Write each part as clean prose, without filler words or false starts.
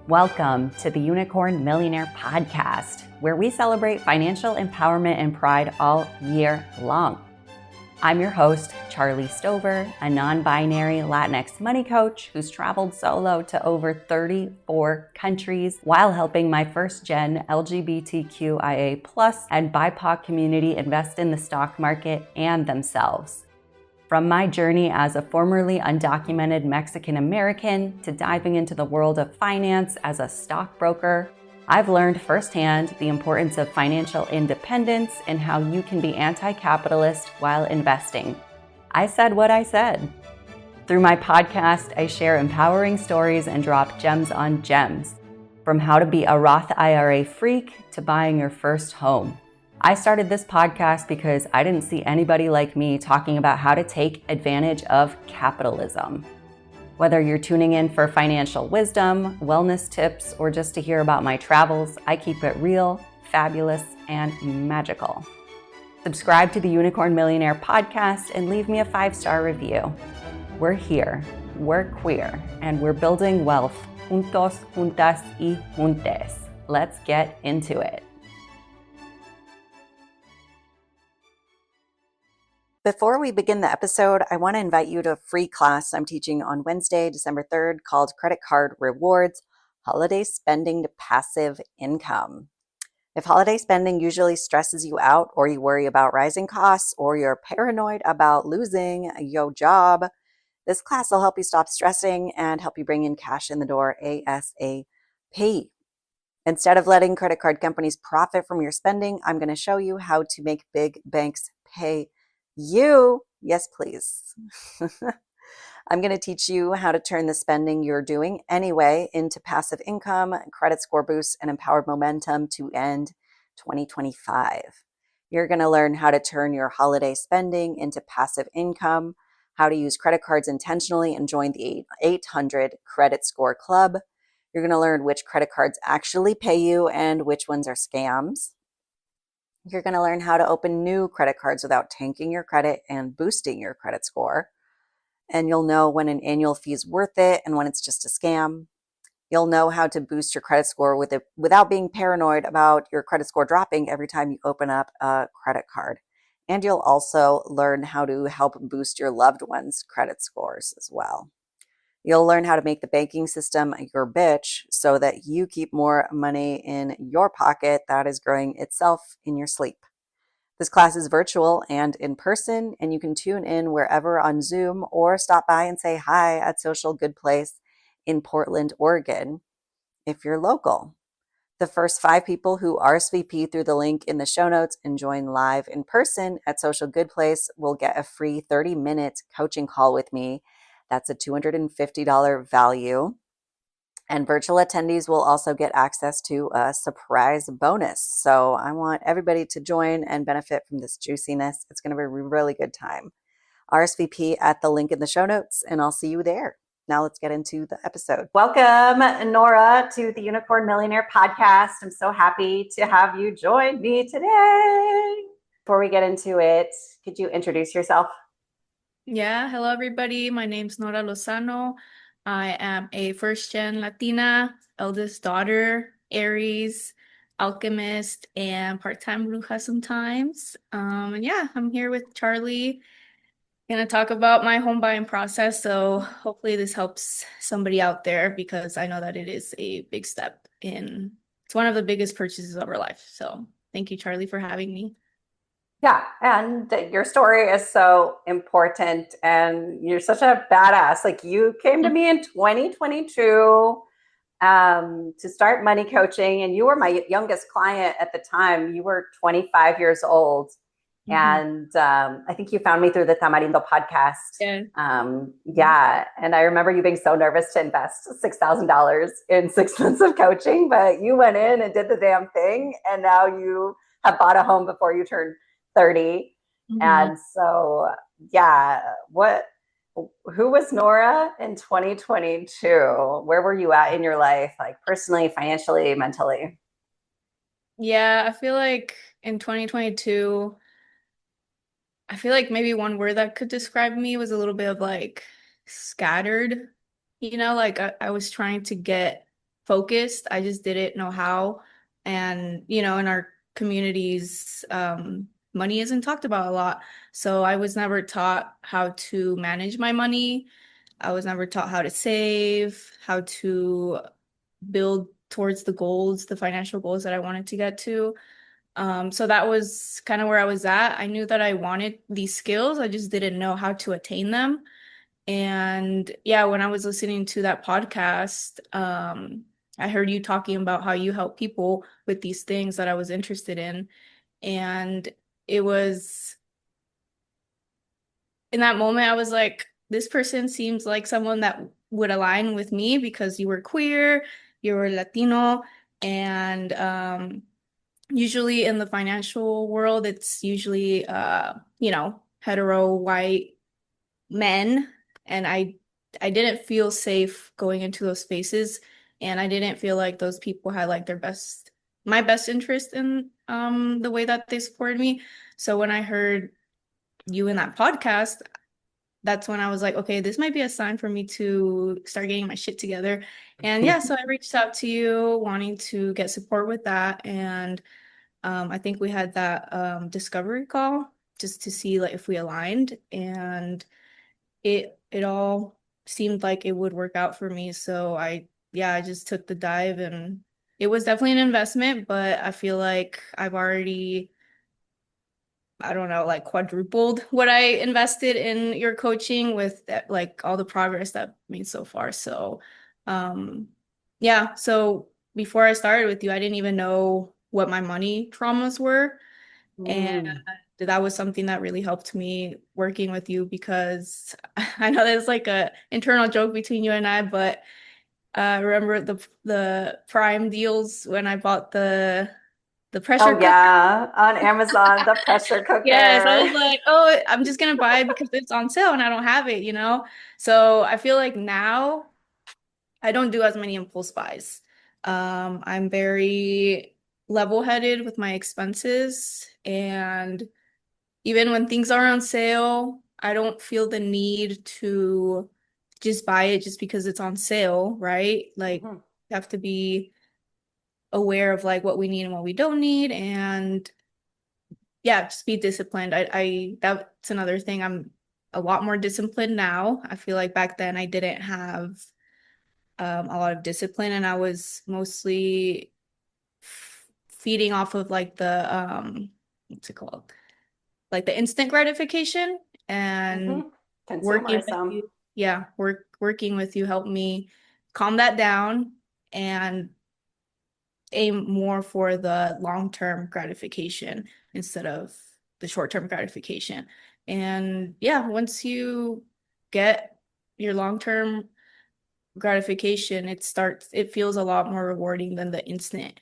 Welcome to the Unicorn Millionaire Podcast, where we celebrate financial empowerment and pride all year long. I'm your host, Charly Stover, a non-binary Latinx money coach who's traveled solo to over 34 countries while helping my first-gen LGBTQIA+ and BIPOC community invest in the stock market and themselves. From my journey as a formerly undocumented Mexican American to diving into the world of finance as a stockbroker, I've learned firsthand the importance of financial independence and how you can be anti-capitalist while investing. I said what I said. Through my podcast, I share empowering stories and drop gems on gems, from how to be a Roth IRA freak to buying your first home. I started this podcast because I didn't see anybody like me talking about how to take advantage of capitalism. Whether you're tuning in for financial wisdom, wellness tips, or just to hear about my travels, I keep it real, fabulous, and magical. Subscribe to the Unicorn Millionaire Podcast and leave me a 5-star review. We're here, we're queer, and we're building wealth juntos, juntas, y juntes. Let's get into it. Before we begin the episode, I want to invite you to a free class I'm teaching on Wednesday, December 3rd, called Credit Card Rewards, Holiday Spending to Passive Income. If holiday spending usually stresses you out, or you worry about rising costs, or you're paranoid about losing your job, this class will help you stop stressing and help you bring in cash in the door ASAP. Instead of letting credit card companies profit from your spending, I'm going to show you how to make big banks pay you. Yes, please. I'm going to teach you how to turn the spending you're doing anyway into passive income, credit score boosts, and empowered momentum to end 2025. You're going to learn how to turn your holiday spending into passive income, how to use credit cards intentionally and join the 800 Credit Score Club. You're going to learn which credit cards actually pay you and which ones are scams. You're going to learn how to open new credit cards without tanking your credit and boosting your credit score. And you'll know when an annual fee is worth it and when it's just a scam. You'll know how to boost your credit score without being paranoid about your credit score dropping every time you open up a credit card. And you'll also learn how to help boost your loved ones' credit scores as well. You'll learn how to make the banking system your bitch so that you keep more money in your pocket that is growing itself in your sleep. This class is virtual and in person, and you can tune in wherever on Zoom or stop by and say hi at Social Good Place in Portland, Oregon, if you're local. The first 5 people who RSVP through the link in the show notes and join live in person at Social Good Place will get a free 30-minute coaching call with me. That's a $250 value. And virtual attendees will also get access to a surprise bonus. So I want everybody to join and benefit from this juiciness. It's going to be a really good time. RSVP at the link in the show notes, and I'll see you there. Now let's get into the episode. Welcome, Nora, to the Unicorn Millionaire Podcast. I'm so happy to have you join me today. Before we get into it, could you introduce yourself? Yeah, hello everybody. My name's Nora Lozano. I am a first-gen Latina, eldest daughter, Aries, alchemist, and part-time bruja sometimes. And yeah, I'm here with Charly. Gonna talk about my home buying process. So hopefully this helps somebody out there because I know that it is a big step it's one of the biggest purchases of our life. So thank you, Charly, for having me. Yeah, and your story is so important, and you're such a badass. Like, you came to me in 2022 to start money coaching, and you were my youngest client at the time. You were 25 years old, and I think you found me through the Tamarindo podcast. Yeah. And I remember you being so nervous to invest $6,000 in 6 months of coaching, but you went in and did the damn thing, and now you have bought a home before you turned 30. And so, yeah, who was Nora in 2022? Where were you at in your life, like personally, financially, mentally? Yeah, I feel like in 2022, I feel like maybe one word that could describe me was a little bit of like scattered. Like I was trying to get focused. I just didn't know how. And, in our communities, money isn't talked about a lot. So I was never taught how to manage my money. I was never taught how to save, how to build towards the goals, the financial goals that I wanted to get to. So that was kind of where I was at. I knew that I wanted these skills. I just didn't know how to attain them. And yeah, when I was listening to that podcast, I heard you talking about how you help people with these things that I was interested in. And it was in that moment, I was like, this person seems like someone that would align with me because you were queer, you were Latino, and usually in the financial world, it's usually hetero white men, and I didn't feel safe going into those spaces, and I didn't feel like those people had like my best interest in the way that they supported me. So when I heard you in that podcast, that's when I was like, okay, this might be a sign for me to start getting my shit together. And yeah, so I reached out to you wanting to get support with that. And I think we had that discovery call just to see like if we aligned. And it all seemed like it would work out for me. So I just took the dive, and it was definitely an investment, but I feel like I've already, I don't know, like quadrupled what I invested in your coaching with like all the progress that I've made so far. So, yeah. So before I started with you, I didn't even know what my money traumas were. And Mm. that was something that really helped me working with you because I know there's like a internal joke between you and I, but remember the Prime deals when I bought the pressure Oh cooker? yeah, on Amazon, the pressure Yes, I was cooker. like, oh, I'm just gonna buy it because it's on sale and I don't have it. So I feel like now I don't do as many impulse buys. I'm very level-headed with my expenses, and even when things are on sale, I don't feel the need to just buy it just because it's on sale, right? Like, Mhm. you have to be aware of like what we need and what we don't need, and yeah, just be disciplined. That's another thing. I'm a lot more disciplined now. I feel like back then I didn't have a lot of discipline, and I was mostly feeding off of like the what's it called? Like the instant gratification, and Mhm. working with Consumerism. you. Yeah, working with you helped me calm that down and aim more for the long-term gratification instead of the short-term gratification. And yeah, once you get your long-term gratification, it feels a lot more rewarding than the instant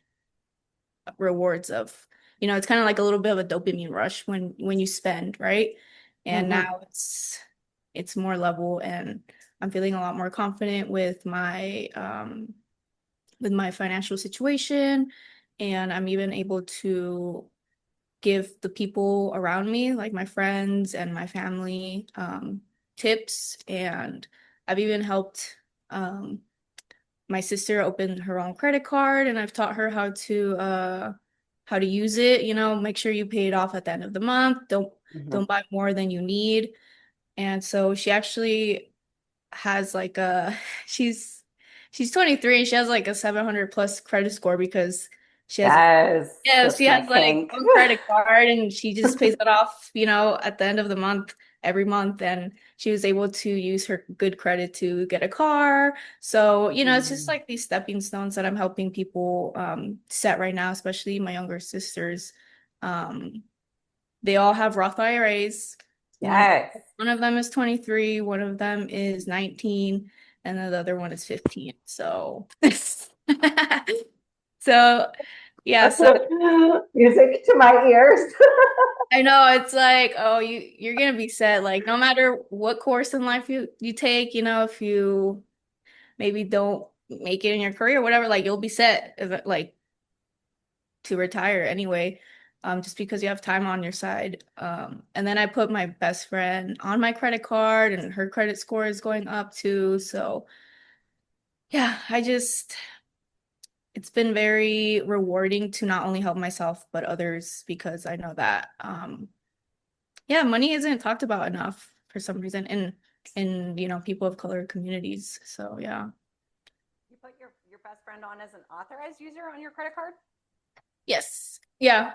rewards of, it's kind of like a little bit of a dopamine rush when you spend, right? And Mhm. now it's more level, and I'm feeling a lot more confident with my financial situation, and I'm even able to give the people around me, like my friends and my family, tips. And I've even helped my sister open her own credit card, and I've taught her how to use it, make sure you pay it off at the end of the month. Don't Mhm. buy more than you need. And so she actually has like she's 23, and she has like a 700 plus credit score because she has Yes, yeah, she that's my has like kink. one credit card, and she just pays it off, at the end of the month, every month. And she was able to use her good credit to get a car. So, it's just Mm. like these stepping stones that I'm helping people set right now, especially my younger sisters. Um, they all have Roth IRAs. One Yes. one of them is 23, one of them is 19, and the other one is 15. So so yeah, That's so music to my ears. I know it's like, oh, you're gonna be set. Like no matter what course in life you take, if you maybe don't make it in your career or whatever, like you'll be set like to retire anyway, just because you have time on your side. And then I put my best friend on my credit card, and her credit score is going up too. So yeah, it's been very rewarding to not only help myself but others because I know that yeah, money isn't talked about enough for some reason in people of color communities. So yeah. You put your best friend on as an authorized user on your credit card? Yes. Yeah.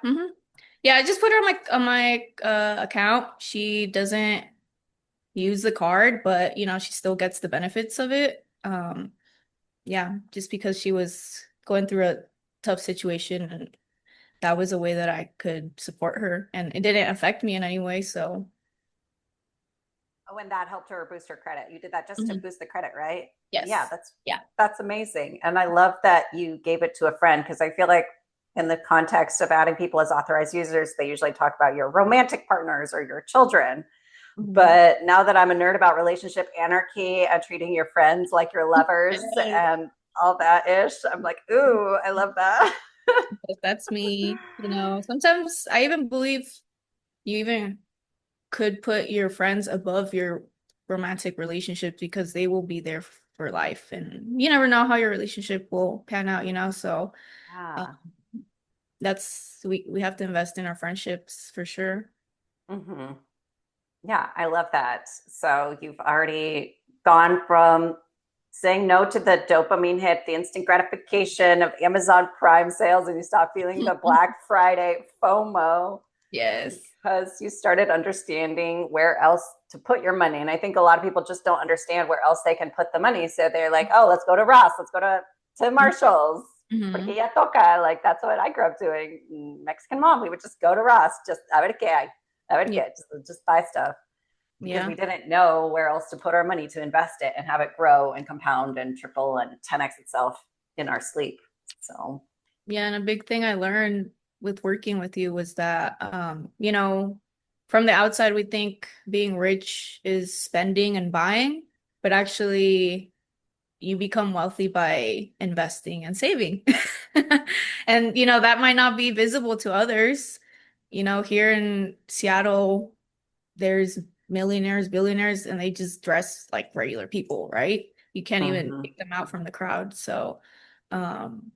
Yeah, I just put her on my account. She doesn't use the card, but she still gets the benefits of it. Yeah, just because she was going through a tough situation and that was a way that I could support her and it didn't affect me in any way, so Oh, and that helped her boost her credit. You did that just to Mhm. boost the credit, right? Yeah, Yes. Yeah. that's amazing. And I love that you gave it to a friend because I feel like in the context of adding people as authorized users, they usually talk about your romantic partners or your children. Mhm. But now that I'm a nerd about relationship anarchy and treating your friends like your lovers Yes. and all that ish, I'm like, ooh, I love that. That's me. Sometimes I even believe you even could put your friends above your romantic relationships because they will be there for life and you never know how your relationship will pan out. So uh, Yeah. that's we have to invest in our friendships for sure. Mm-hmm. Yeah, I love that. So you've already gone from saying no to the dopamine hit, the instant gratification of Amazon Prime sales, and you stop feeling the Black Friday FOMO Yes. because you started understanding where else to put your money. And I think a lot of people just don't understand where else they can put the money. So they're like, oh, let's go to Ross, let's go to Marshall's. Porque Mm-hmm. ya toca. Like that's what I grew up doing. Mexican mom, we would just go to Ross, just a ver qué hay, a ver Yeah. qué, just buy stuff because Yeah. we didn't know where else to put our money to invest it and have it grow and compound and triple and 10x itself in our sleep. So, Yeah, and a big thing I learned with working with you was that, from the outside, we think being rich is spending and buying, but actually, you become wealthy by investing and saving. And, that might not be visible to others. Here in Seattle, there's millionaires, billionaires, and they just dress like regular people, right? You can't even mm-hmm. pick them out from the crowd. So, um,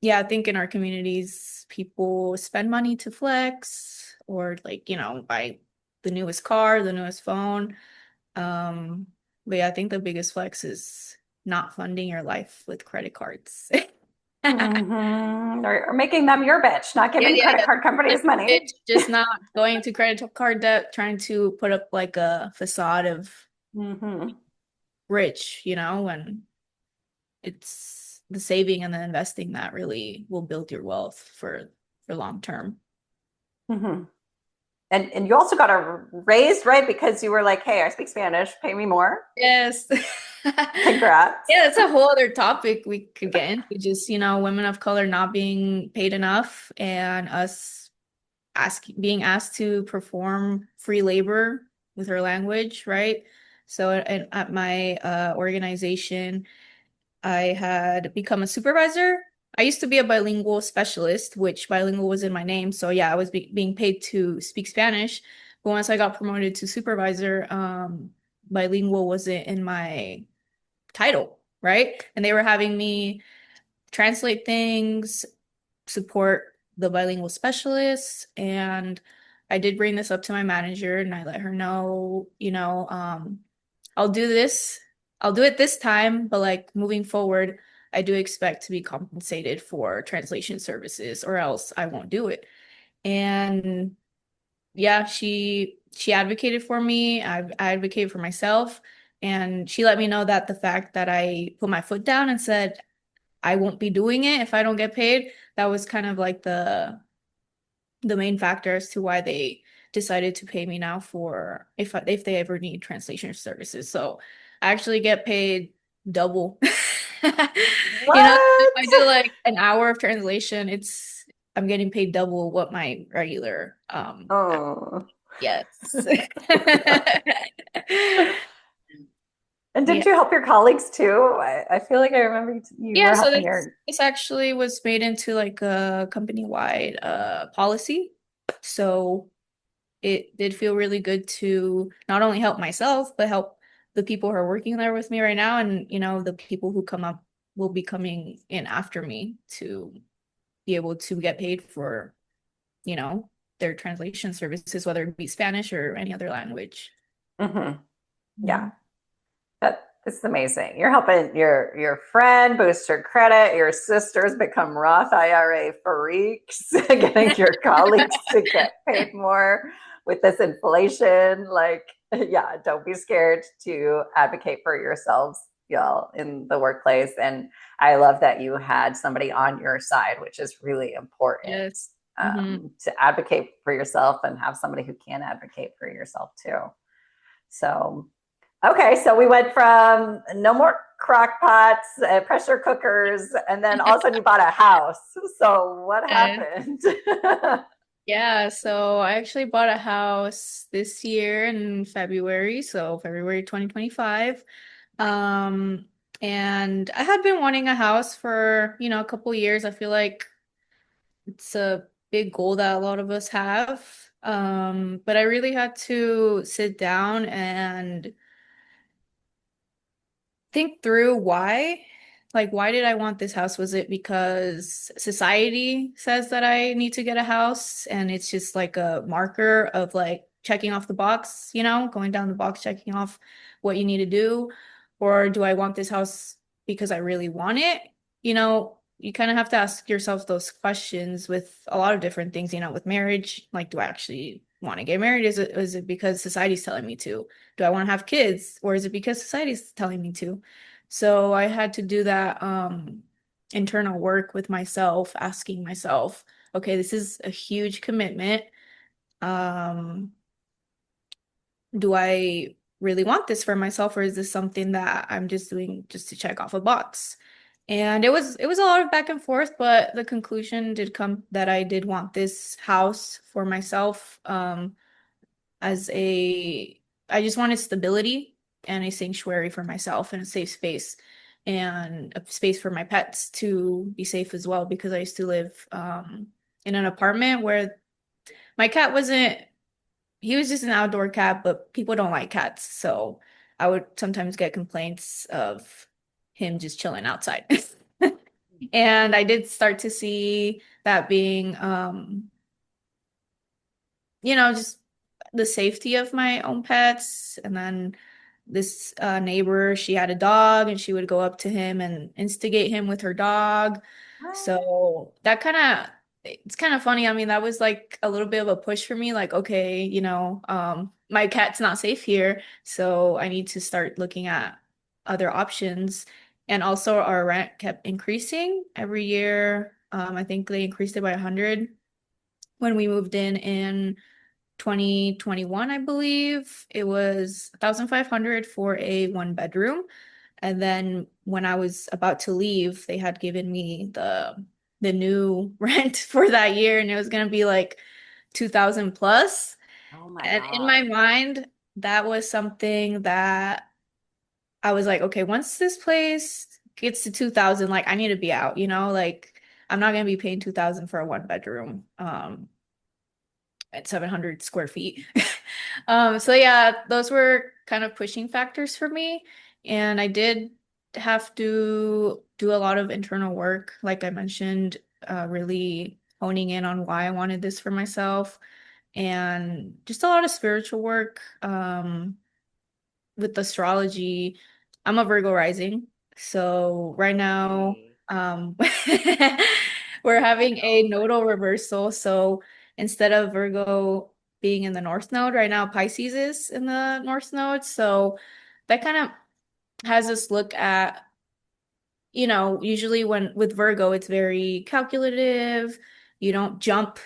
yeah, I think in our communities, people spend money to flex or like, buy the newest car, the newest phone. Um, but yeah, I think the biggest flex is not funding your life with credit cards. Mm-hmm. Or making them your bitch, not Yeah, giving yeah, credit yeah. card companies money. It's just not going to credit card debt, trying to put up like a facade of Mm-hmm. rich, when it's the saving and the investing that really will build your wealth for long term. Mm-hmm. And you also got a raise, right? Because you were like, hey, I speak Spanish, pay me more. Yes. Congrats. Yeah, it's a whole other topic we could get into. Just, women of color not being paid enough and us being asked to perform free labor with our language, right? So at my organization, I had become a supervisor. I used to be a bilingual specialist, which bilingual was in my name. So yeah, I was being paid to speak Spanish. But once I got promoted to supervisor, bilingual wasn't in my title, right? And they were having me translate things, support the bilingual specialists, and I did bring this up to my manager and I let her know, I'll do this. I'll do it this time, but like moving forward, I do expect to be compensated for translation services or else I won't do it. And yeah, she advocated for me. I advocated for myself, and she let me know that the fact that I put my foot down and said I won't be doing it if I don't get paid, that was kind of like the main factor as to why they decided to pay me now for if they ever need translation services. So I actually get paid double. If What? I do like an hour of translation, I'm getting paid double what my regular Oh. yes. And Yeah. didn't you help your colleagues too? I feel like I remember you Yeah, were so helping this your. this actually was made into like a company-wide policy. So it did feel really good to not only help myself, but help the people who are working there with me right now and, the people who come up will be coming in after me to be able to get paid for, you know, their translation services, whether it be Spanish or any other language. Mm-hmm. Yeah. Mhm. This is amazing. You're helping your friend boost her credit. Your sisters become Roth IRA freaks, getting your colleagues to get paid more with this inflation. Like, yeah, don't be scared to advocate for yourselves, y'all, in the workplace. And I love that you had somebody on your side, which is really important, Yes. Hmm. to advocate for yourself and have somebody who can advocate for yourself too. So okay, so we went from no more crock pots, pressure cookers, and then all of a sudden you bought a house. So what happened? Yeah, so I actually bought a house this year in February, so February 2025. Um, and I had been wanting a house for, a couple years. I feel like it's a big goal that a lot of us have. But I really had to sit down and think through why. Like, why did I want this house? Was it because society says that I need to get a house and it's just like a marker of like checking off the box, going down the box, checking off what you need to do? Or do I want this house because I really want it? You kind of have to ask yourself those questions with a lot of different things, with marriage. Like, do I actually want to get married? Is it because society's telling me to? Do I want to have kids, or is it because society's telling me to? So I had to do that internal work with myself, asking myself, okay, this is a huge commitment. Um, do I really want this for myself, or is this something that I'm just doing just to check off a box? And it was a lot of back and forth, but the conclusion did come that I did want this house for myself. As a I just wanted stability and a sanctuary for myself and a safe space and a space for my pets to be safe as well, because I used to live in an apartment where my cat wasn't he was just an outdoor cat, but people don't like cats, so I would sometimes get complaints of him just chilling outside. And I did start to see that being just the safety of my own pets. And then this neighbor, she had a dog and she would go up to him and instigate him with her dog. So it's kind of funny. I mean, that was like a little bit of a push for me, like, okay, my cat's not safe here, so I need to start looking at other options. And also our rent kept increasing every year. I think they increased it by 100 when we moved in 2021, I believe. It was 1,500 for a one bedroom. And then when I was about to leave, they had given me the new rent for that year, and it was gonna be like 2,000 plus. Oh my And in my God. mind, that was something that I was like, okay, once this place gets to 2,000, like I need to be out, like I'm not gonna be paying 2,000 for a one bedroom. At 700 square feet. So yeah, those were kind of pushing factors for me. And I did have to do a lot of internal work, like I mentioned, really honing in on why I wanted this for myself, and just a lot of spiritual work. With astrology, I'm a Virgo rising. So right now, Hey, we're I'm having a Virgo. nodal reversal. So instead of Virgo being in the North Node, right now Pisces is in the North Node. So that kind of has us look at, usually when with Virgo, it's very calculative. You don't jump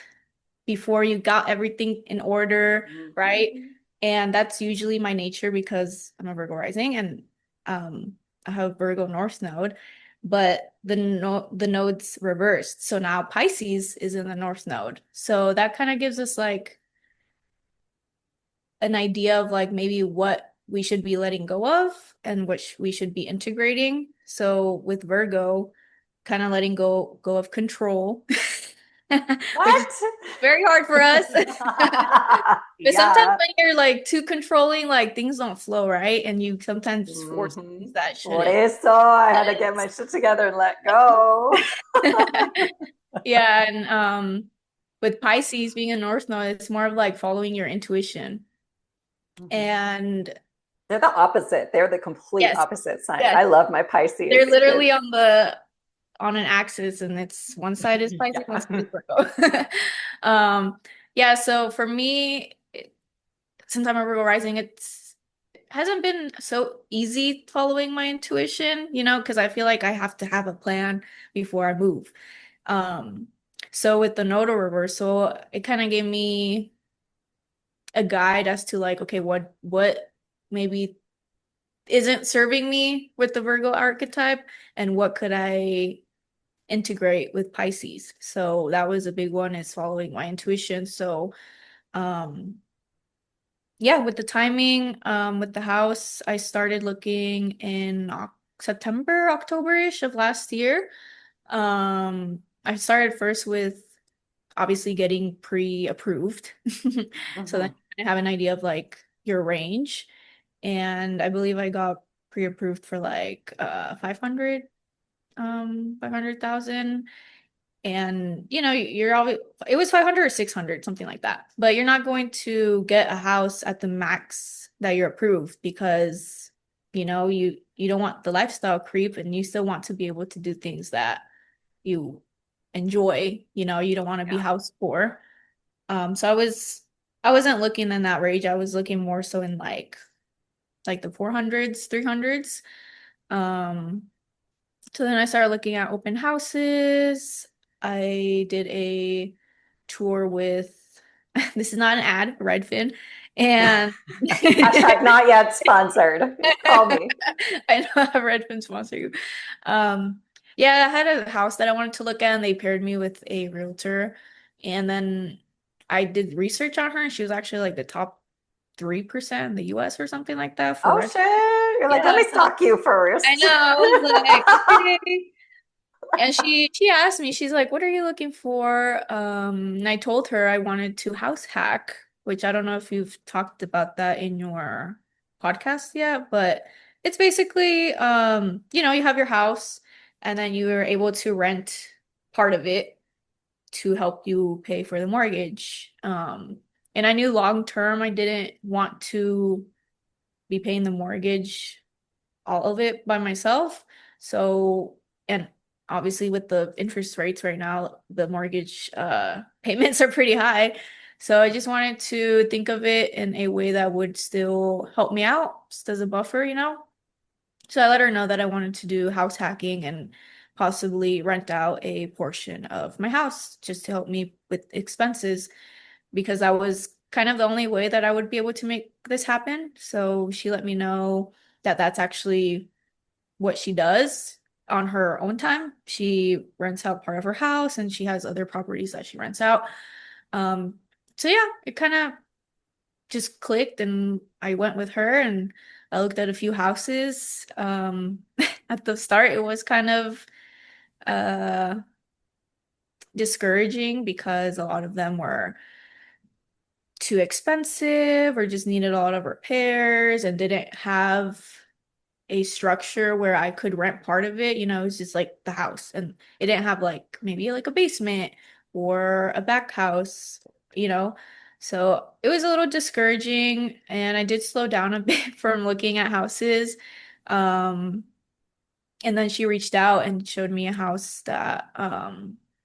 before you got everything in order, right? Mhm. And that's usually my nature because I'm a Virgo rising and I have Virgo North node, but the node's reversed. So now Pisces is in the North node. So that kind of gives us like an idea of like maybe what we should be letting go of and which we should be integrating. So with Virgo, kind of letting go of control which is What? very hard for us. But sometimes Yeah. when you're like too controlling, like things don't flow right, and you sometimes force Hmm. things that Por shouldn't. eso I had to get my shit together and let go. Yeah, and with Pisces being a North Node, it's more of like following your intuition. Mhm. And They're the opposite. They're the complete yes, opposite sign. yes, I love my they're Pisces. literally It's on an axis, and it's one side is Pisces, one yeah. side is Virgo. Um, yeah, so for me, since I'm a Virgo rising, it hasn't been so easy following my intuition, because I feel like I have to have a plan before I move. Um, so with the nodal reversal, it kind of gave me a guide as to like, okay, what maybe isn't serving me with the Virgo archetype, and what could I integrate with Pisces. So that was a big one, is following my intuition. So um yeah, with the timing, with the house, I started looking in September, October-ish of last year. I started first with obviously getting pre-approved. So then Mhm. I have an idea of like your range. And I believe I got pre-approved for like 500,000. And you're always, it was 500 or 600, something like that. But you're not going to get a house at the max that you're approved, because you don't want the lifestyle creep, and you still want to be able to do things that you enjoy. You don't want to be Yeah. house poor. So I wasn't looking in that range. I was looking more so in like the 400s, 300s. Um, so then I started looking at open houses. I did a tour with this is not an ad, Redfin. And Hashtag not yet sponsored. Call me. I know Redfin sponsor you. Um, yeah, I had a house that I wanted to look at, and they paired me with a realtor. And then I did research on her, and she was actually like the top 3% in the US or something like that for Oh Redfin. shit. You're like, let Yeah, me so stalk you I first. know. I was like, okay. And she asked me, she's like, "What are you looking for?" And I told her I wanted to house hack, which I don't know if you've talked about that in your podcast yet, but it's basically you have your house, and then you are able to rent part of it to help you pay for the mortgage. And I knew long term I didn't want to be paying the mortgage all of it by myself. So, and obviously with the interest rates right now, the mortgage payments are pretty high. So I just wanted to think of it in a way that would still help me out, just as a buffer. So I let her know that I wanted to do house hacking and possibly rent out a portion of my house just to help me with expenses, because that was kind of the only way that I would be able to make this happen. So she let me know that that's actually what she does on her own time. She rents out part of her house, and she has other properties that she rents out. Um, so yeah, it kind of just clicked, and I went with her, and I looked at a few houses. At the start, it was kind of uh discouraging because a lot of them were too expensive or just needed a lot of repairs and didn't have a structure where I could rent part of it. It was just like the house, and it didn't have like maybe like a basement or a back house, you know. So it was a little discouraging, and I did slow down a bit from looking at houses. Um, and then she reached out and showed me a house that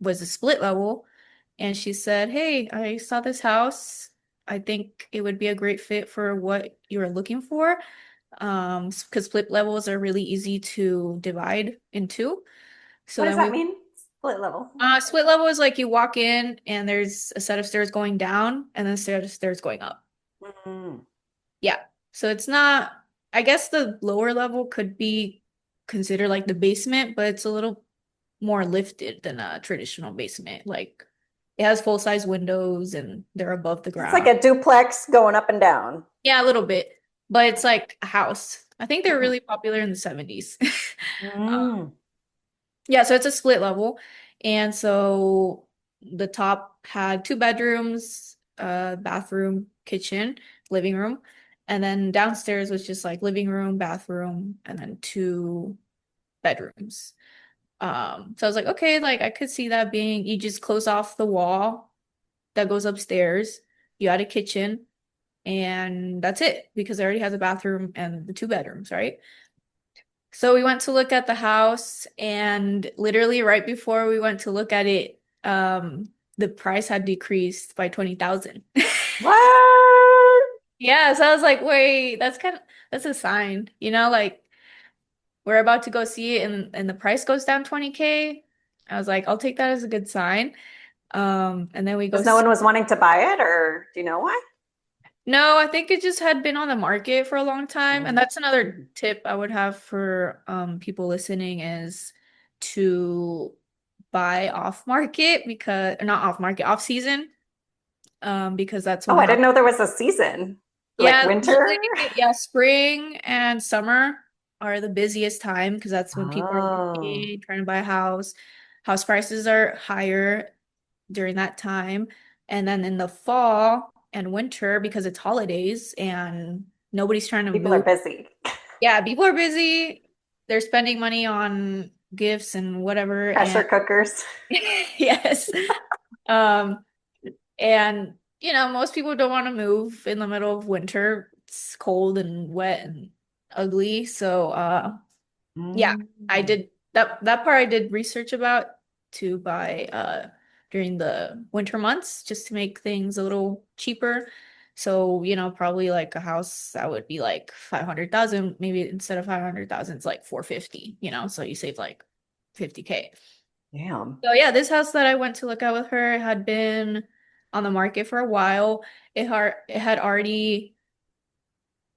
was a split level. And she said, "Hey, I saw this house. I think it would be a great fit for what you're looking for." Because split levels are really easy to divide into. So What does then that mean? Split level. split level is like you walk in and there's a set of stairs going down and then a set of stairs going up. Mm. Yeah. So it's not, I guess the lower level could be considered like the basement, but it's a little more lifted than a traditional basement. Like it has full-size windows and they're above the It's like ground. a duplex going up and down. Yeah, a little bit, but it's like a house. I think they're Mhm. really popular in the 70s. Mm. Yeah, so it's a split level. And so the top had two bedrooms, bathroom, kitchen, living room. And then downstairs was just like living room, bathroom, and then two bedrooms. So I was like, okay, like I could see that being you just close off the wall that goes upstairs, you add a kitchen, and that's it because it already has a bathroom and the two bedrooms, right? So we went to look at the house, and literally right before we went to look at it, the price had decreased by 20,000. What? Yeah, so I was like, wait, that's a sign, like we're about to go see it and the price goes down 20K. I was like, I'll take that as a good sign. And then we go Because no see. one was wanting to buy it, or do you know why? No, I think it just had been on the market for a long time. And that's another Mhm. tip I would have for people listening is to buy off market because or not off market, off season. Because that's when Oh, the I house. didn't know there was a season, like Yeah, winter. usually, yeah, spring and summer are the busiest time because that's when people are Oh, looking, trying to buy a house. House prices are higher during that time. And then in the fall and winter, because it's holidays and nobody's trying to people are move. busy. Yeah, people are busy. They're spending money on gifts and whatever. Pressure And cookers. yes. Um, and most people don't want to move in the middle of winter. It's cold and wet and ugly. So yeah, I Mm. did that part I did research about to buy during the winter months just to make things a little cheaper. So, probably like a house that would be like 500,000, maybe instead of 500,000, it's like 450, so you save like 50K. Damn. So yeah, this house that I went to look at with her had been on the market for a while. It had already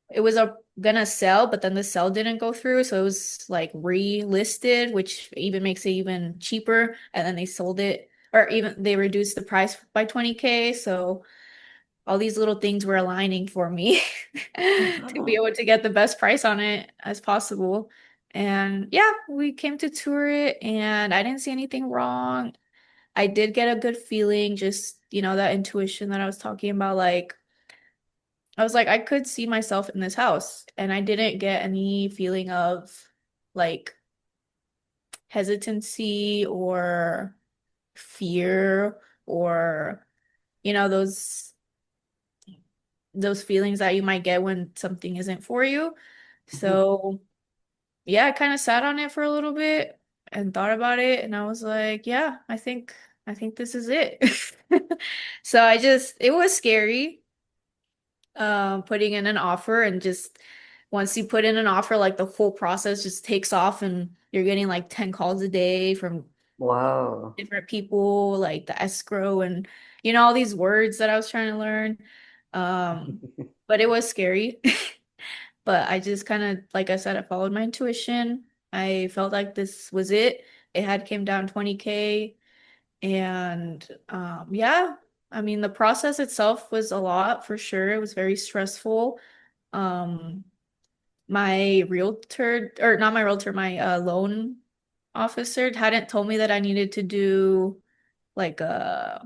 it was gonna sell, but then the sell didn't go through, so it was like relisted, which even makes it even cheaper. And then they sold it, or even they reduced the price by 20K. So all these little things were aligning for me to be Mhm. able to get the best price on it as possible. And yeah, we came to tour it, and I didn't see anything wrong. I did get a good feeling, just that intuition that I was talking about, like. I was like, I could see myself in this house, and I didn't get any feeling of like hesitancy or fear or those feelings that you might get when something isn't for you. Mhm. So, yeah, I kind of sat on it for a little bit and thought about it, and I was like, yeah, I think this is it. So it was scary putting in an offer, and just once you put in an offer, like the whole process just takes off and you're getting like 10 calls a day from Whoa. different people, like the escrow and all these words that I was trying to learn. But it was scary. But I just kind of, like I said, I followed my intuition. I felt like this was it. It had came down 20K. And yeah, I mean, the process itself was a lot for sure. It was very stressful. Um, my realtor, or not my realtor, my loan officer hadn't told me that I needed to do like I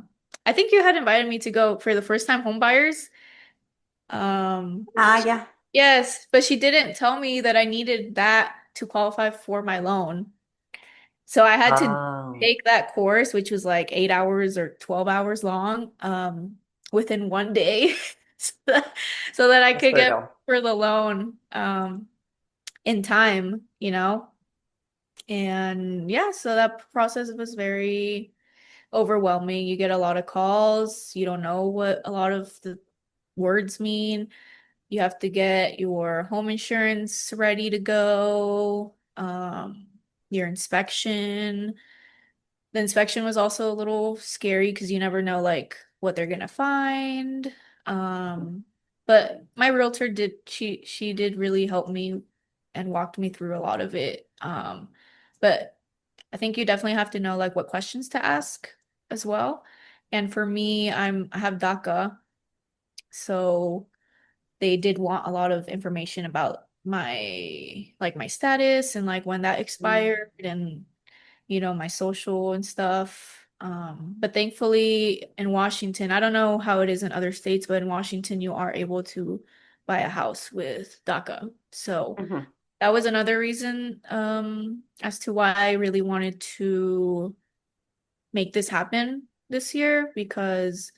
think you had invited me to go for the first time home buyers. Um, Yeah. yes, but she didn't tell me that I needed that to qualify for my loan. So I had to Oh, take that course, which was like 8 hours or 12 hours long, within one day so that I that's could get brutal. for the loan in time. And yeah, so that process was very overwhelming. You get a lot of calls. You don't know what a lot of the words mean. You have to get your home insurance ready to go, your inspection. The inspection was also a little scary because you never know like what they're gonna find. Um, but my realtor she did really help me and walked me through a lot of it. But I think you definitely have to know like what questions to ask as well. And for me, I have DACA, so they did want a lot of information about my status and like when that Mm. expired and my social and stuff. But thankfully in Washington, I don't know how it is in other states, but in Washington, you are able to buy a house with DACA. So Hmm. that was another reason as to why I really wanted to make this happen this year because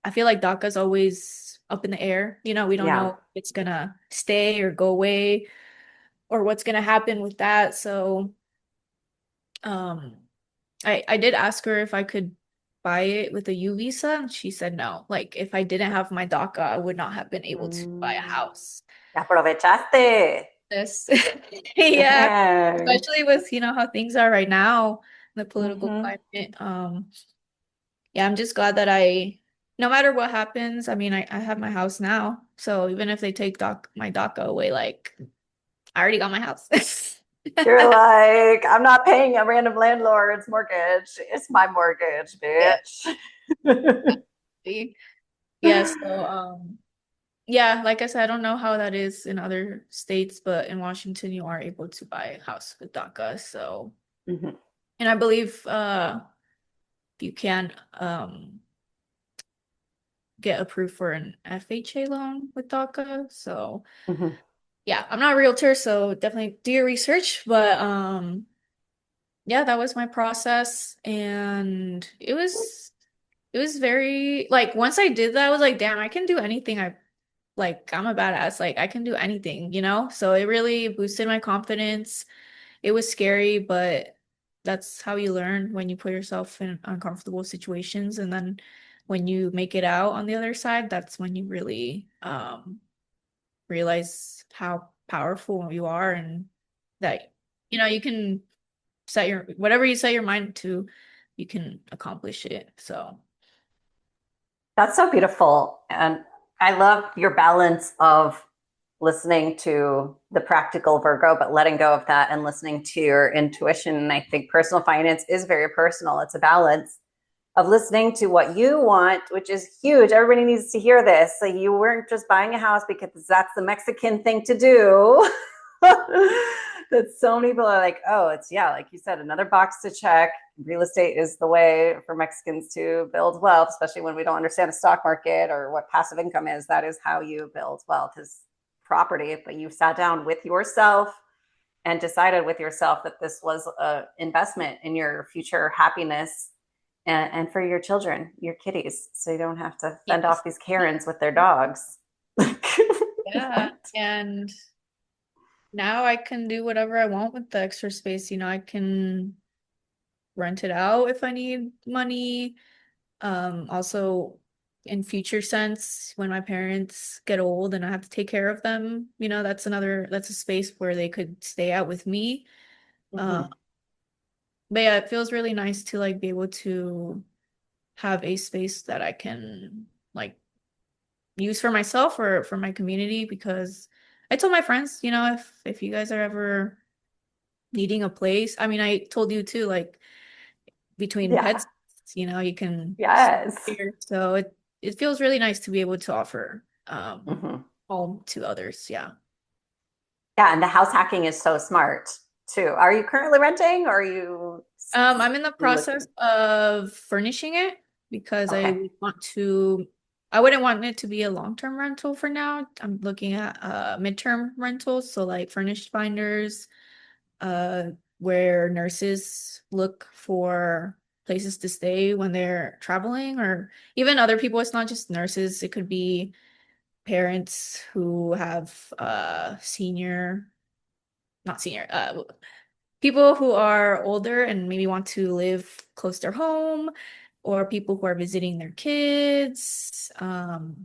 I feel like DACA's always up in the air. You know, we don't Yeah. know if it's gonna stay or go away or what's gonna happen with that. So um I did ask her if I could buy it with a U visa, and she said no. Like if I didn't have my DACA, I would not have been able to buy a Mm. house. Aprovechaste. This, yeah, especially with how things are right now, the political Hmm. climate. Yeah, I'm just glad that no matter what happens, I mean, I have my house now. So even if they take my DACA away, like I already got my house. You're like, I'm not paying a random landlord's mortgage. It's my mortgage, Yeah. bitch. Yeah, so yeah, like I said, I don't know how that is in other states, but in Washington you are able to buy a house with DACA. So, Hmm. and I believe you can get approved for an FHA loan with DACA. So, Hmm. yeah, I'm not a realtor, so definitely do your research, but yeah, that was my process and it was very like once I did that I was like, damn, I can do anything I'm a badass. Like I can do anything. So it really boosted my confidence. It was scary, but that's how you learn when you put yourself in uncomfortable situations. And then when you make it out on the other side, that's when you really realize how powerful you are and that, you can whatever you set your mind to, you can accomplish it. So That's so beautiful. And I love your balance of listening to the practical Virgo, but letting go of that and listening to your intuition. And I think personal finance is very personal. It's a balance of listening to what you want, which is huge. Everybody needs to hear this. So you weren't just buying a house because that's the Mexican thing to do. That so many people are like, oh, it's, yeah, like you said, another box to check. Real estate is the way for Mexicans to build wealth, especially when we don't understand the stock market or what passive income is. That is how you build wealth, is property. But you sat down with yourself and decided with yourself that this was an investment in your future happiness and for your children, your kitties, so you don't have to fend yes. off these Karens with their dogs. Yeah. And now I can do whatever I want with the extra space. I can rent it out if I need money. Also in future sense, when my parents get old and I have to take care of them, that's a space where they could stay out with me. Uh, Mm-hmm. but yeah, it feels really nice to like be able to have a space that I can like use for myself or for my community because I told my friends, if you guys are ever needing a place. I mean, I told you too, like between Yeah. pets, you can stay Yes. here. So it feels really nice to be able to offer Mm-hmm. home to others. Yeah. Yeah, and the house hacking is so smart too. Are you currently renting, or are you I'm in the process looking? of furnishing it because Okay. I wouldn't want it to be a long-term rental for now. I'm looking at midterm rentals, so like furnished finders, uh, where nurses look for places to stay when they're traveling, or even other people. It's not just nurses, it could be parents who have not senior, people who are older and maybe want to live close to their home, or people who are visiting their kids,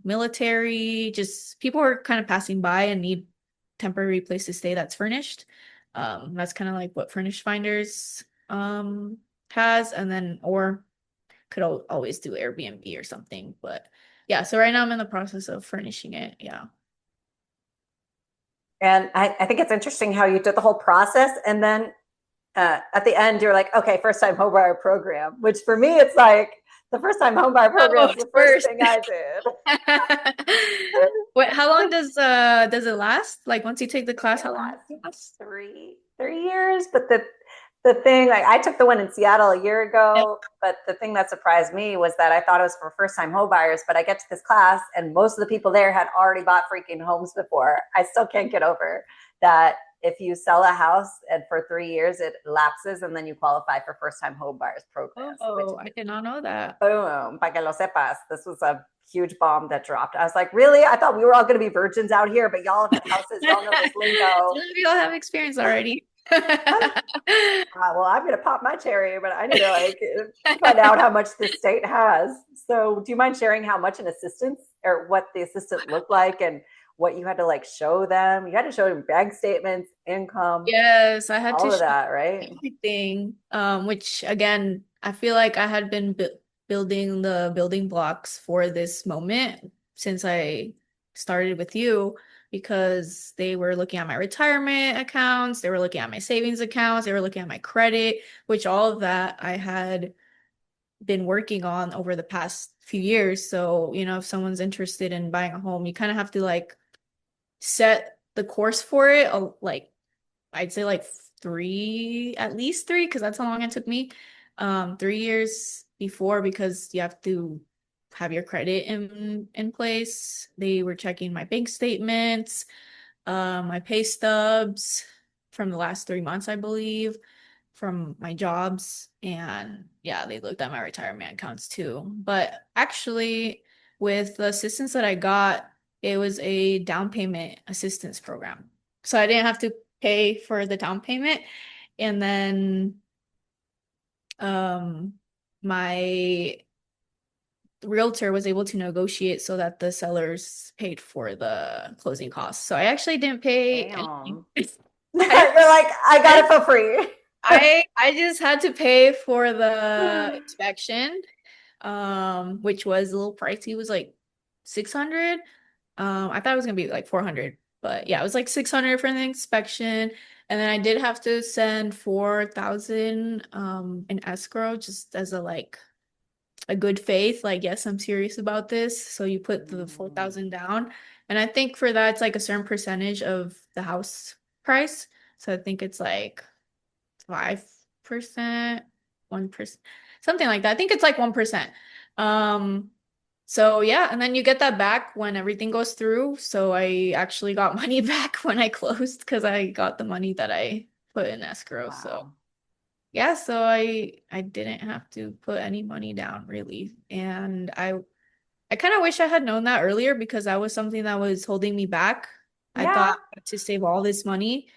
military, just people who are kind of passing by and need temporary place to stay that's furnished. That's kind of like what Furnished Finders has, and then or could always do Airbnb or something. But yeah, so right now I'm in the process of furnishing it. Yeah. And I think it's interesting how you did the whole process, and then at the end you're like, okay, first time homebuyer program, which for me it's like the first time homebuyer program Oh, is the first first. thing I did. Wait, how long does it last? Like once you take the class, It how long does lasts it last? three years, but The thing, like I took the one in Seattle a year ago, but the thing that surprised me was that I thought it was for first-time home buyers, but I get to this class and most of the people there had already bought freaking homes before. I still can't get over that. If you sell a house and for 3 years it lapses and then you qualify for first-time home buyers programs, which Oh, I did not know that. boom, para que lo sepas. This was a huge bomb that dropped. I was like, really? I thought we were all going to be virgins out here, but y'all have had houses. Y'all know this lingo. Some of you all have experience already. Well, I'm going to pop my cherry, but I need to like find out how much the state has. So, do you mind sharing how much an assistance or what the assistant looked like and what you had to like show them? You had to show them bank statements, income, Yes, I had to all of show that, right? everything. Which again, I feel like I had been building the building blocks for this moment since I started with you because they were looking at my retirement accounts, they were looking at my savings accounts, they were looking at my credit, which all of that I had been working on over the past few years. So, if someone's interested in buying a home, you kind of have to like set the course for it, like I'd say like at least three, because that's how long it took me. 3 years before, because you have to have your credit in place. They were checking my bank statements, my pay stubs from the last 3 months, I believe, from my jobs. And yeah, they looked at my retirement accounts too. But actually, with the assistance that I got, it was a down payment assistance program. So I didn't have to pay for the down payment. And then my realtor was able to negotiate so that the sellers paid for the closing costs. So I actually didn't pay anything. Damn. You're like, I got it for free. I just had to pay for the inspection, which was a little pricey. It was like 600. I thought it was gonna be like 400, but yeah, it was like 600 for the inspection. And then I did have to send 4,000 in escrow just as a good faith, like, yes, I'm serious about this. So you put the 4,000 down. And I think for that it's like a certain percentage of the house price. So I think it's like 5%, 1%, something like that. I think it's like 1%. Um, so yeah, and then you get that back when everything goes through. So I actually got money back when I closed because I got the money that I put in escrow. So Wow. yeah, so I didn't have to put any money down really. And I kind of wish I had known that earlier because that was something that was holding me back. I Yeah. thought to save all this money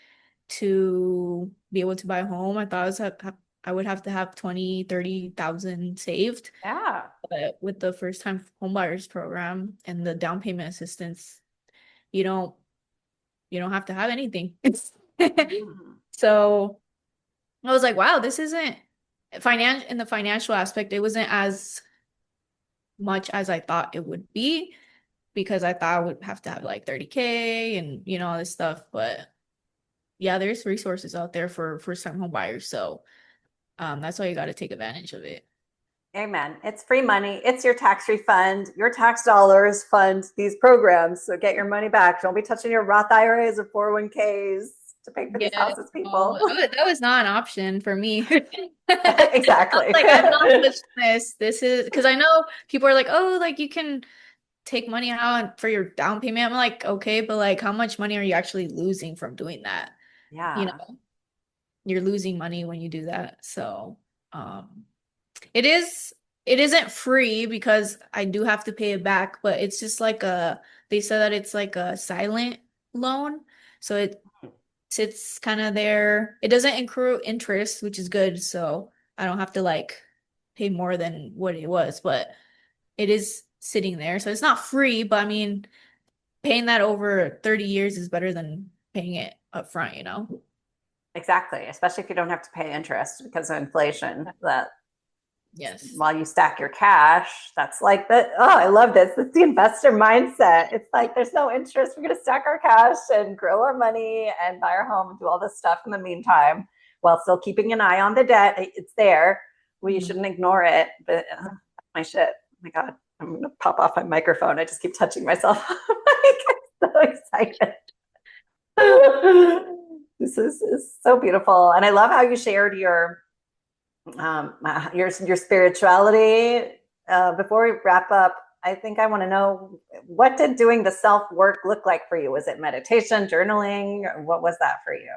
to be able to buy a home. I thought I would have to have 20, 30,000 saved. Yeah. But with the first time home buyers program and the down payment assistance, you don't you don't have to have anything. Mhm. So I was like, wow, this isn't in the financial aspect, it wasn't as much as I thought it would be because I thought I would have to have like 30K and all this stuff. But yeah, there's resources out there for first time home buyers. So that's why you got to take advantage of it. Amen. It's free money. It's your tax refund. Your tax dollars fund these programs. So get your money back. Don't be touching your Roth IRAs or 401ks to pay for these Yeah, houses, no, people. that was not an option for me. Exactly. Like I'm not touching this. This is because I know people are like, oh, like you can take money out for your down payment. I'm like, okay, but like how much money are you actually losing from doing that? You Yeah. know, you're losing money when you do that. So, um, it is it isn't free because I do have to pay it back, but it's just like they said that it's like a silent loan. So it sits kind of there. It doesn't accrue interest, which is good. So I don't have to like pay more than what it was, but it is sitting there. So it's not free, but I mean, paying that over 30 years is better than paying it up front. Exactly. Especially if you don't have to pay interest because of inflation. That Yes. while you stack your cash, that's like I love this. It's the investor mindset. It's like there's no interest. We're going to stack our cash and grow our money and buy our home and do all this stuff in the meantime while still keeping an eye on the debt. It's there. Well, you Mhm. shouldn't ignore it. But my shit. Oh my God. I'm going to pop off my microphone. I just keep touching myself. I'm so excited. This is so beautiful. And I love how you shared your spirituality. Before we wrap up, I think I want to know, what did doing the self work look like for you? Was it meditation, journaling? What was that for you?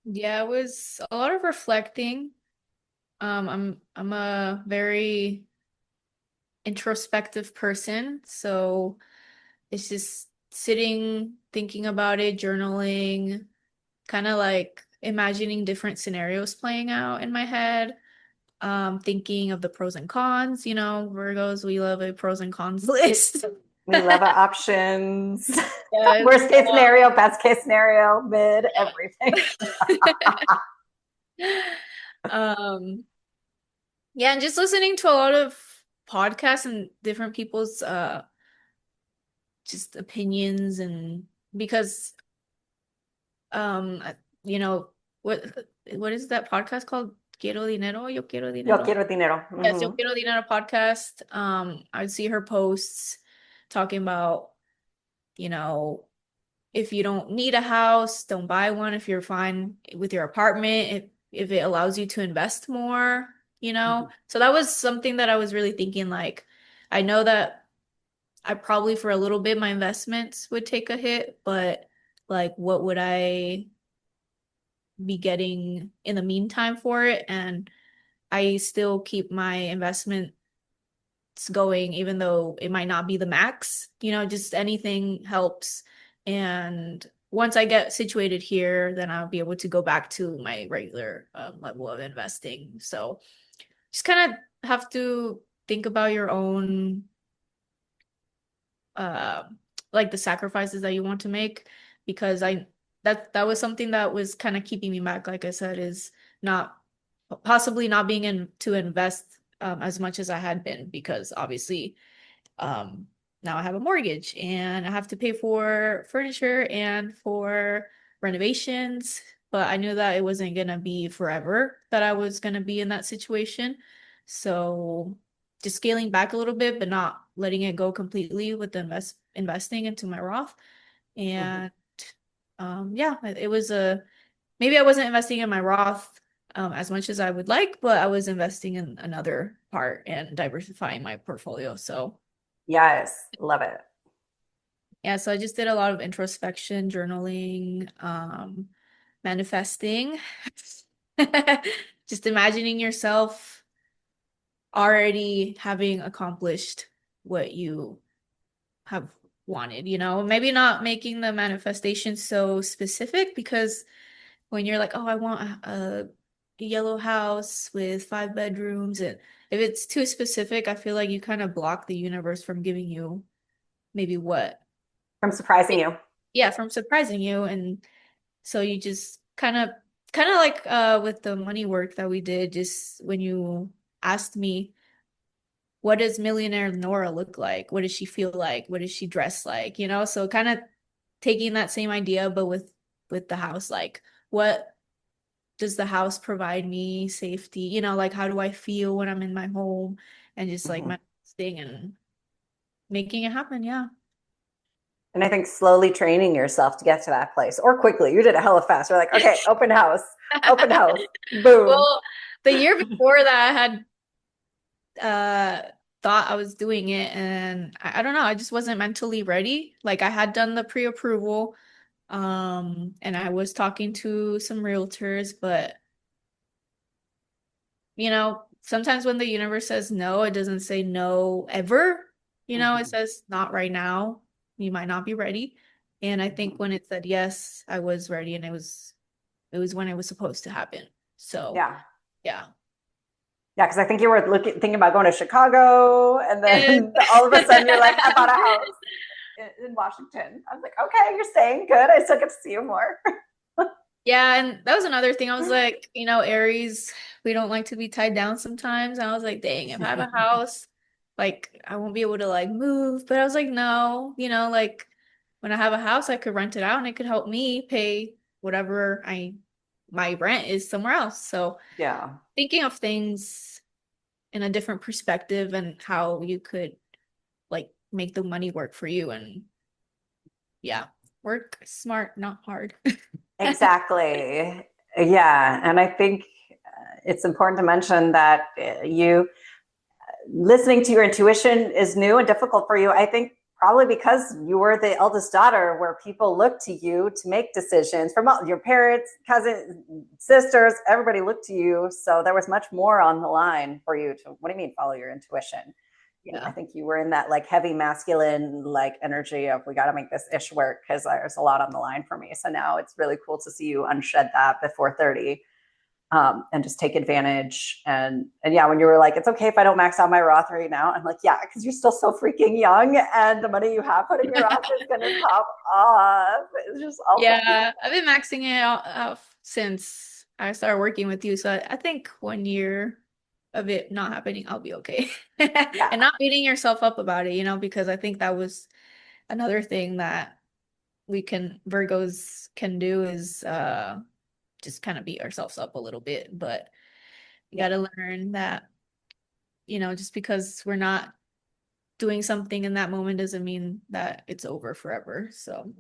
Yeah, it was a lot of reflecting. I'm a very introspective person, so it's just sitting, thinking about it, journaling, kind of like imagining different scenarios playing out in my head. Thinking of the pros and cons, Virgos, we love a pros and cons list. We love our options. Yes. Worst case scenario, best case scenario, mid, everything. Um, yeah, and just listening to a lot of podcasts and different people's just opinions, and because you know what what is that podcast called? Quiero dinero, yo quiero Yo dinero. quiero dinero. Yes, Yo Mm-hmm. Quiero Dinero podcast. I would see her posts talking about, you know, if you don't need a house, don't buy one. If you're fine with your apartment, if it allows you to invest more, Mm-hmm. So that was something that I was really thinking, like, I know that I probably for a little bit my investments would take a hit, but like what would I be getting in the meantime for it? And I still keep my investment going, even though it might not be the max, just anything helps. And once I get situated here, then I'll be able to go back to my regular level of investing. So just kind of have to think about your own, uh, like the sacrifices that you want to make, because that was something that was kind of keeping me back, like I said, is not possibly not being in to invest as much as I had been, because obviously um, now I have a mortgage and I have to pay for furniture and for renovations. But I knew that it wasn't gonna be forever that I was gonna be in that situation. So just scaling back a little bit, but not letting it go completely with the investing into my Roth. Mm-hmm. And yeah, it was a maybe I wasn't investing in my Roth as much as I would like, but I was investing in another part and diversifying my portfolio. So Yes, love it. yeah, so I just did a lot of introspection, journaling, manifesting. Just imagining yourself already having accomplished what you have wanted, Maybe not making the manifestation so specific, because when you're like, oh, I want a yellow house with 5 bedrooms, and if it's too specific, I feel like you kind of block the universe from giving you maybe what From surprising you. yeah, from surprising you. And so you just kind of like with the money work that we did, just when you asked me, what does millionaire Nora look like? What does she feel like? What does she dress like? So kind of taking that same idea, but with the house, like, what does the house provide me safety? Like, how do I feel when I'm in my home? And just like Mm-hmm. manifesting and making it happen. Yeah. And I think slowly training yourself to get to that place, or quickly. You did it hella fast. You're like, okay, open house, boom. Well, the year before that, I had thought I was doing it, and I don't know, I just wasn't mentally ready. Like, I had done the pre-approval, and I was talking to some realtors, but sometimes when the universe says no, it doesn't say no ever. It Mm-hmm. says not right now. You might not be ready. And I think Mm-hmm. when it said yes, I was ready, and it was when it was supposed to happen. So, Yeah. yeah. Yeah, because I think you were thinking about going to Chicago, and And then all of a sudden you're like, I bought a house in Washington. I was like, okay, you're staying good. I still get to see you more. yeah, and that was another thing. I was like, Aries, we don't like to be tied down sometimes. And I was like, dang, if I have a house, like, I won't be able to like move. But I was like, no, like, when I have a house, I could rent it out and it could help me pay whatever my rent is somewhere else. So Yeah. thinking of things in a different perspective, and how you could like make the money work for you, and yeah, work smart, not hard. Exactly. Yeah. And I think it's important to mention that you listening to your intuition is new and difficult for you. I think probably because you were the eldest daughter where people look to you to make decisions from all, your parents, cousins, sisters, everybody looked to you. So there was much more on the line for you to, what do you mean, follow your intuition? I Yeah. think you were in that like heavy masculine like energy of we got to make this ish work because there's a lot on the line for me. So now it's really cool to see you unshed that before 30, and just take advantage. And yeah, when you were like, it's okay if I don't max out my Roth right now, I'm like, yeah, because you're still so freaking young, and the money you have put in your Roth is gonna pop off. It's just also, Yeah, I've been maxing it out since I started working with you. So I think 1 year of it not happening, I'll be okay. yeah, And not beating yourself up about it, because I think that was another thing that Virgos can do is just kind of beat ourselves up a little bit. But you yeah, got to learn that, just because we're not doing something in that moment doesn't mean that it's over forever. So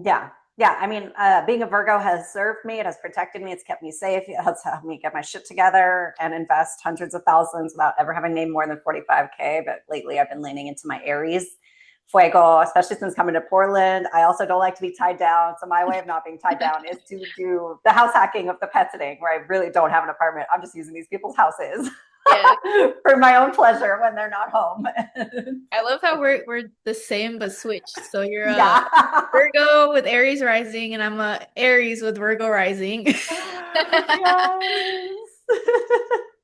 yeah. Yeah, I mean, being a Virgo has served me. It has protected me. It's kept me safe. It has helped me get my shit together and invest hundreds of thousands without ever having made more than 45K. But lately, I've been leaning into my Aries fuego, especially since coming to Portland. I also don't like to be tied down. So my way of not being tied down is to do the house hacking of the pet sitting, where I really don't have an apartment. I'm just using these people's houses yeah. for my own pleasure when they're not home. I love how we're the same but switched. So you're a Yeah. Virgo with Aries rising, and I'm a Aries with Virgo rising. Yes.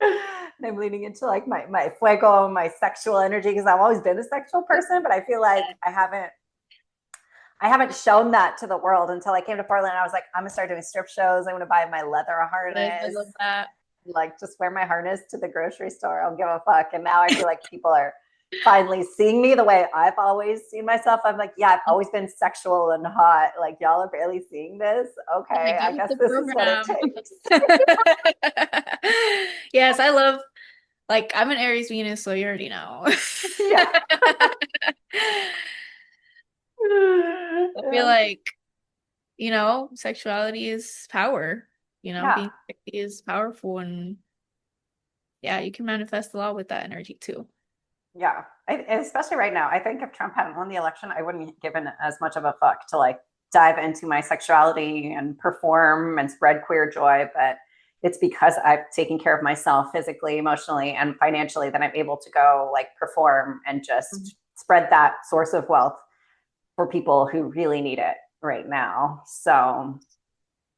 And I'm leaning into like my fuego, my sexual energy, because I've always been a sexual person, but I feel like I haven't shown that to the world until I came to Portland. I was like, I'm gonna start doing strip shows. I'm gonna buy my leather Yes, I harness, love that. like just wear my harness to the grocery store. I don't give a fuck. And now I feel like people are finally seeing me the way I've always seen myself. I'm like, yeah, I've always been sexual and hot. Like y'all are barely seeing this. I Okay, I got guess the this is what it program. takes. Yes, I love, like, I'm an Aries Venus, so you already know. Yeah. I feel like, sexuality is power. Yeah. Being sexy is powerful, and yeah, you can manifest a lot with that energy too. Yeah. Especially right now. I think if Trump hadn't won the election, I wouldn't have given as much of a fuck to like dive into my sexuality and perform and spread queer joy. But it's because I've taken care of myself physically, emotionally, and financially that I'm able to go like perform and Mhm. just spread that source of wealth for people who really need it right now. So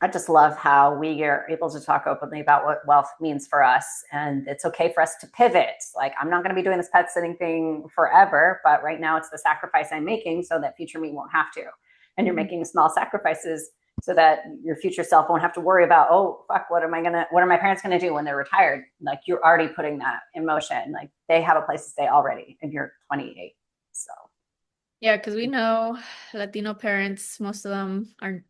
I just love how we are able to talk openly about what wealth means for us. And it's okay for us to pivot. Like, I'm not going to be doing this pet sitting thing forever, but right now it's the sacrifice I'm making so that future me won't have to. And you're Mhm. making small sacrifices so that your future self won't have to worry about, oh, fuck, what are my parents going to do when they're retired? Like, you're already putting that in motion. Like, they have a place to stay already, and you're 28. So, Yeah, because we know Latino parents, most of them are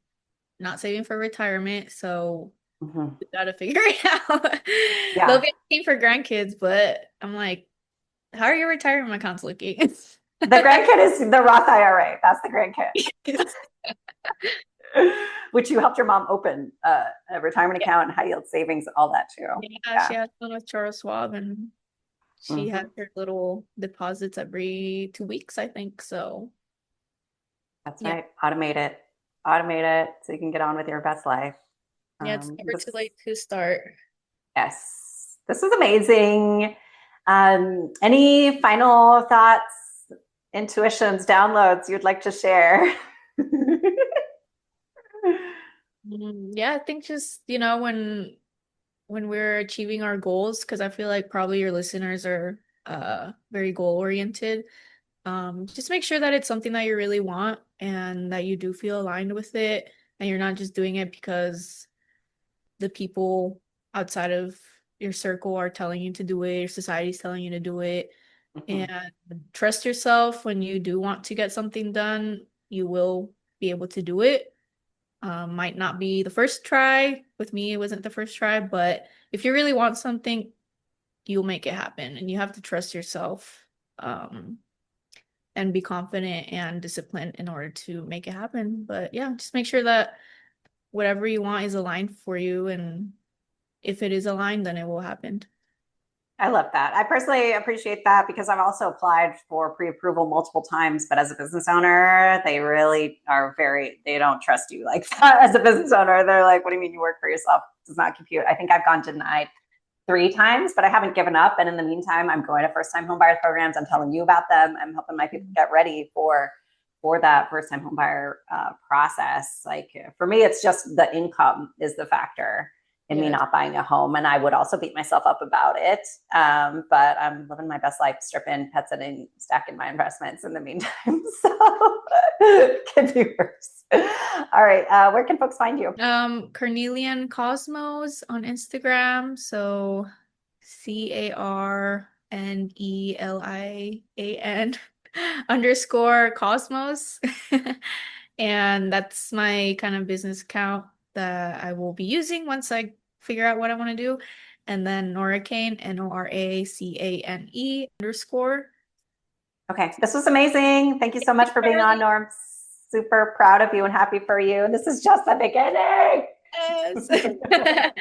not saving for retirement, so mhm. we gotta figure it out. They'll Yeah. be asking for grandkids, but I'm like, how are your retirement accounts looking? The grandkid is the Roth IRA. That's the grandkid. Which you helped your mom open a retirement Yeah, account and high yield savings, all that too. yeah, Yeah. she has one with Charles Schwab, and she has Mm-hmm. her little deposits every 2 weeks, I think. So That's yeah, right. Automate it so you can get on with your best life. yeah, it's never too This, late to start. yes, this was amazing. Any final thoughts, intuitions, downloads you'd like to share? Yeah, I think just, when we're achieving our goals, because I feel like probably your listeners are very goal oriented. Just make sure that it's something that you really want and that you do feel aligned with it, and you're not just doing it because the people outside of your circle are telling you to do it, or society's telling you to do it. Mhm. And trust yourself. When you do want to get something done, you will be able to do it. Might not be the first try. With me, it wasn't the first try, but if you really want something, you'll make it happen. And you have to trust yourself, and be confident and disciplined in order to make it happen. But yeah, just make sure that whatever you want is aligned for you. And if it is aligned, then it will happen. I love that. I personally appreciate that because I've also applied for pre-approval multiple times, but as a business owner, they really are they don't trust you like that as a business owner. They're like, what do you mean you work for yourself? It does not compute. I think I've gone denied 3 times, but I haven't given up. And in the meantime, I'm going to first-time homebuyer programs. I'm telling you about them. I'm helping my people get ready for that first-time homebuyer process. Like for me, it's just the income is the factor in me not buying a home. And I would also beat myself up about it. But I'm living my best life, stripping, pet sitting, stacking my investments in the meantime. So it can be worse. All right. Where can folks find you? Carnelian Cosmos on Instagram. So CARNELIAN_Cosmos. And that's my kind of business account that I will be using once I figure out what I want to do. And then Noracane, NORACANE_. Okay, this was amazing. Thank you so much for being on, Norm. Super proud of you and happy for you. This is just the beginning. Yes.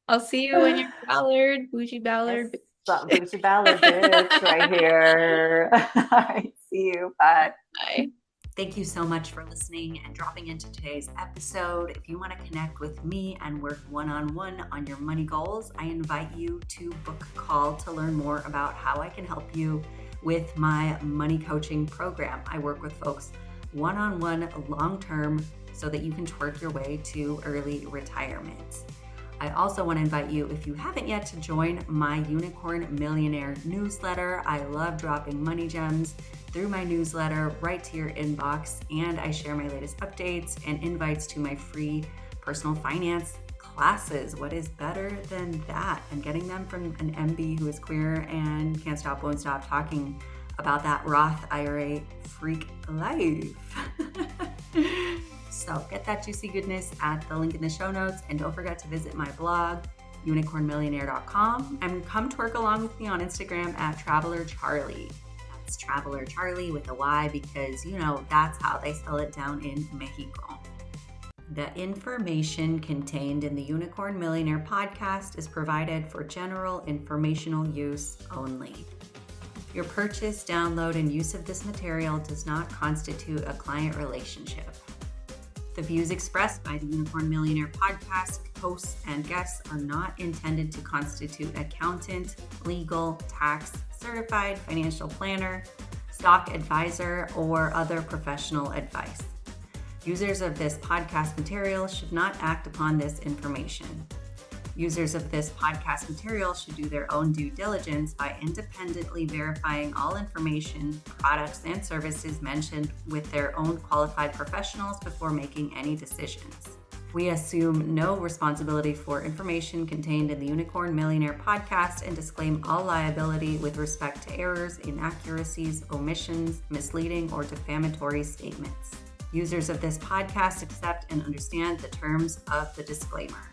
I'll see you when you're Ballard, Bougie Ballard. Yes, Bougie Ballard bitch right here. All right, see you. Bye. Bye. Thank you so much for listening and dropping into today's episode. If you want to connect with me and work one-on-one on your money goals, I invite you to book a call to learn more about how I can help you with my money coaching program. I work with folks one-on-one long-term so that you can twerk your way to early retirement. I also want to invite you, if you haven't yet, to join my Unicorn Millionaire newsletter. I love dropping money gems through my newsletter right to your inbox, and I share my latest updates and invites to my free personal finance classes. What is better than that? And getting them from an MB who is queer and can't stop, won't stop talking about that Roth IRA freak life. So get that juicy goodness at the link in the show notes, and don't forget to visit my blog, unicornmillionaire.com, and come twerk along with me on Instagram at Traveler Charly. That's Traveler Charly with a Y because, that's how they spell it down in Mexico. The information contained in the Unicorn Millionaire Podcast is provided for general informational use only. Your purchase, download, and use of this material does not constitute a client relationship. The views expressed by the Unicorn Millionaire Podcast hosts and guests are not intended to constitute accountant, legal, tax, certified financial planner, stock advisor, or other professional advice. Users of this podcast material should not act upon this information. Users of this podcast material should do their own due diligence by independently verifying all information, products, and services mentioned with their own qualified professionals before making any decisions. We assume no responsibility for information contained in the Unicorn Millionaire Podcast and disclaim all liability with respect to errors, inaccuracies, omissions, misleading, or defamatory statements. Users of this podcast accept and understand the terms of the disclaimer.